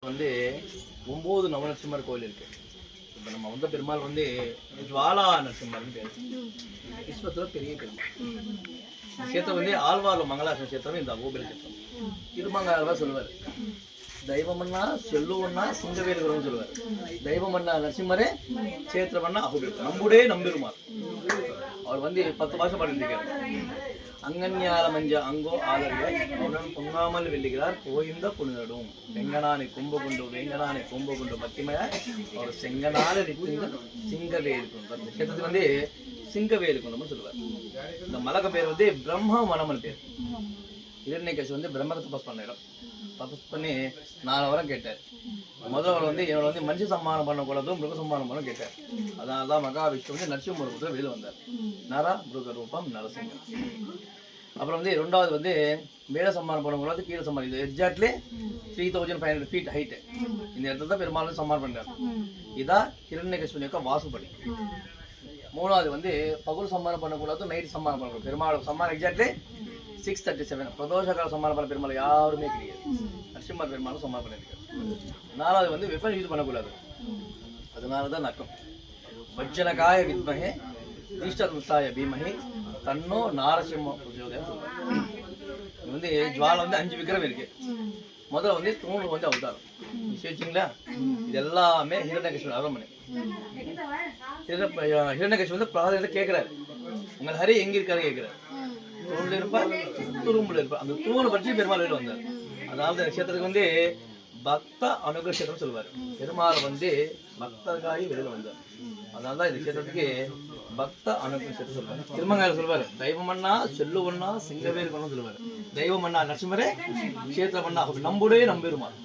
வந்து 9 நவநரசிம்மர் கோயில் இருக்கு. இப்போ நம்ம வந்த பெருமாள் வந்து ஜுவாலா நரசிம்மர்னு பேர். விஸ்வத்துல பெரிய பெருமாள். சேத்திரம் வந்து ஆழ்வார் மங்களாசன சேத்திரம் இந்த கோபுர சேத்திரம். திருமங்காளர் சொல்லுவார், தெய்வமன்னா செல்லுவன்னா சிங்கவேலுகிறோம்னு சொல்லுவார். தெய்வமன்னா நரசிம்மரே, சேத்திரமன்னா அகோபிலம். நம்புடே நம்பிருமார். அவர் வந்து 10 பாஷை பாடிருக்காரு. அங்கன்யால மஞ்ச அங்கோ ஆதரிக அவனுடன் பொங்காமல் வெல்லுகிறார் கோயிந்த புனிதடும் வெங்கனானை கும்ப கொண்டு வேங்கனானை கும்ப கொண்டு பத்திமையா அவர் செங்கனால இருக்கின்ற சிங்கவேல் குன்றம். இந்த சேத்திரத்துக்கு வந்து சிங்கவேல் குன்றம்னு சொல்லுவார். இந்த மலக பேர் வந்து பிரம்ம வனம்னு பேர். இரண்யகசிபு வந்து பிரம்மத்தை தபஸ் பண்ண இடம். தபஸ் பண்ணி 4 வரம் கேட்டார். முதல்வர் வந்து இவரை வந்து மனுஷ சம்மானம் பண்ணக்கூடாதும் மிருக சம்மானம் பண்ண கேட்டார். அதனால தான் மகாவிஷ்ணு வந்து நரசிம்ம ரூபத்தில் வெளியில் வந்தார். நர மிருக ரூபம் நரசிங்கம். அப்புறம் வந்து 2வது வந்து மேல சம்மானம் பண்ணக்கூடாது, கீழே சம்மானம். இது எக்ஸாக்ட்லி 3500 ஃபீட் ஹைட்டு. இந்த இடத்துல தான் பெருமாள் சம்மானம் பண்ணார். இதான் இரண்யகசிபு యొక్క வாசுபடி. 3வது வந்து பகல் சம்மானம் பண்ணக்கூடாது, நைட் சம்மானம் பண்ணக்கூடாது. பெருமாள் சம்மானம் எக்ஸாக்ட்லி 637. பிரதோஷகால சம்மானம் பண்ண பெருமாள் யாருமே கிடையாது. நரசிம்மர் பெருமாளும் சம்மானம் பண்ணியிருக்காரு. 4வது வந்து வெப்பன் யூஸ் பண்ணக்கூடாது. அதனால தான் நக்கம். வஜ்ஜனகாய வித்மஹே தீஷ்டமுஷ்டாய பீமஹே தன்னோ நாரசிம்ம பிரச்சோதயம் சொல்றாங்க. இது வந்து ஜுவாலை வந்து 5 விக்கிரம் இருக்கு. முதல்ல வந்து தூண் வந்து அவதாரம் வச்சுங்களா. இது எல்லாமே ஹிரண்யகசிபு அரண்மனை. ஹிரண்யகசிபு வந்து பிரகலாதனை கேட்கிறாரு, உங்கள் ஹரி எங்க இருக்காரு கேட்கிறாரு. தூண்ல இருப்பார், ரூம்ல இருப்பார். அந்த தூணை பற்றி பெருமாள் வெளியில் வந்தார். அதாவது நட்சத்திரத்துக்கு வந்து பக்த அனுகிரகம் சொல்லுவார். பெருமாள் வந்து பக்தர்காய் வெளியில் வந்தார். அதனாலதான் இந்த கஷேத்திரத்துக்கு பக்த அனுகிரகம் சொல்லுவார். திருமங்காளர் சொல்லுவார், தெய்வமன்னா செல்லுவன்னா சிங்கவேல் கொண்டு சொல்லுவார். தெய்வமன்னா நரசிம்மரே, கஷேத்திரமன்னா நம்புடே நம்பிருமார்.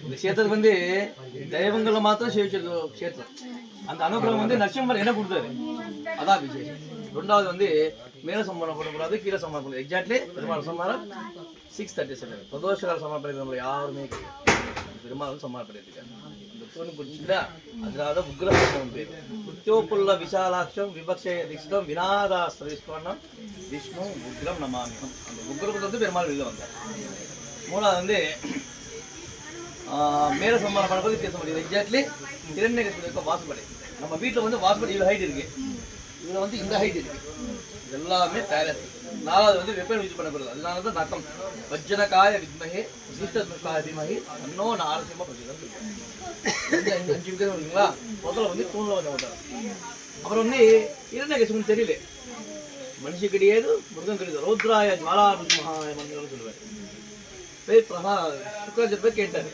இந்த கஷேத்திரத்துக்கு வந்து தெய்வங்களை மாத்திரம் சேவிச்சது கஷேத்திரம். அந்த அனுகிரகம் வந்து நரசிம்மர் என்ன கொடுத்தாரு, அதான் விசேஷம். 2வது வந்து மேல சம்மானம் பண்ணக்கூடாது, கீழே சம்மானம் பண்ணக்கூடாது. எக்ஸாக்ட்லி பெருமாள் சம்மானம் 637. பிரதோஷகால சம்மானம் பண்ணிருக்க யாருமே பெருமாள் சம்மானம் பண்ணியிருக்காரு. இந்த தூண் பிடிச்சிங்களா. அதனால உக்ரம் பேர். புத்தியோப்புள்ள விசாலாட்சம் விபக்ஷய தீட்சிதம் விநாதாஸ்திரம் விஷ்ணு உக்ரம் நமாமியம். அந்த உக்ரத்தை வந்து பெருமாள் வெளியில் வந்தார். 3வது வந்து மேல சம்மானம் பண்ணுறது வித்தியாசம் முடியுது. எக்ஸாக்ட்லி இரண்யகசிபு வாசுபடி. நம்ம வீட்டில் வந்து வாசுபடி இவ்வளோ ஹைட் இருக்கு, இதில் வந்து இந்த ஹைட் இருக்கு. இது எல்லாமே பேலஸ். 4வது வந்து வெப்பன் யூஸ் பண்ணக்கூடாது. அதனால தான் நக்கம். வஜ்ஜனகாய வித்மஹே தீஷ்டமுஷ்டாய பீமஹே தன்னோ நாரசிம்ம பிரச்சோதயம். 5 விக்கிரம் இருக்குங்களா. முதல்ல வந்து தூண்ல வந்து அவதாரம். அப்புறம் வந்து இரண்யகசிபுன்னு தெரியல, மனுஷன் கிடையாது, மிருகம் கிடையாது. ரௌத்ராய ஜுவாலா மகாய மந்திரம் சொல்லுவார். போய் சுக்கராச்சாரியர் போய் கேட்டாரு,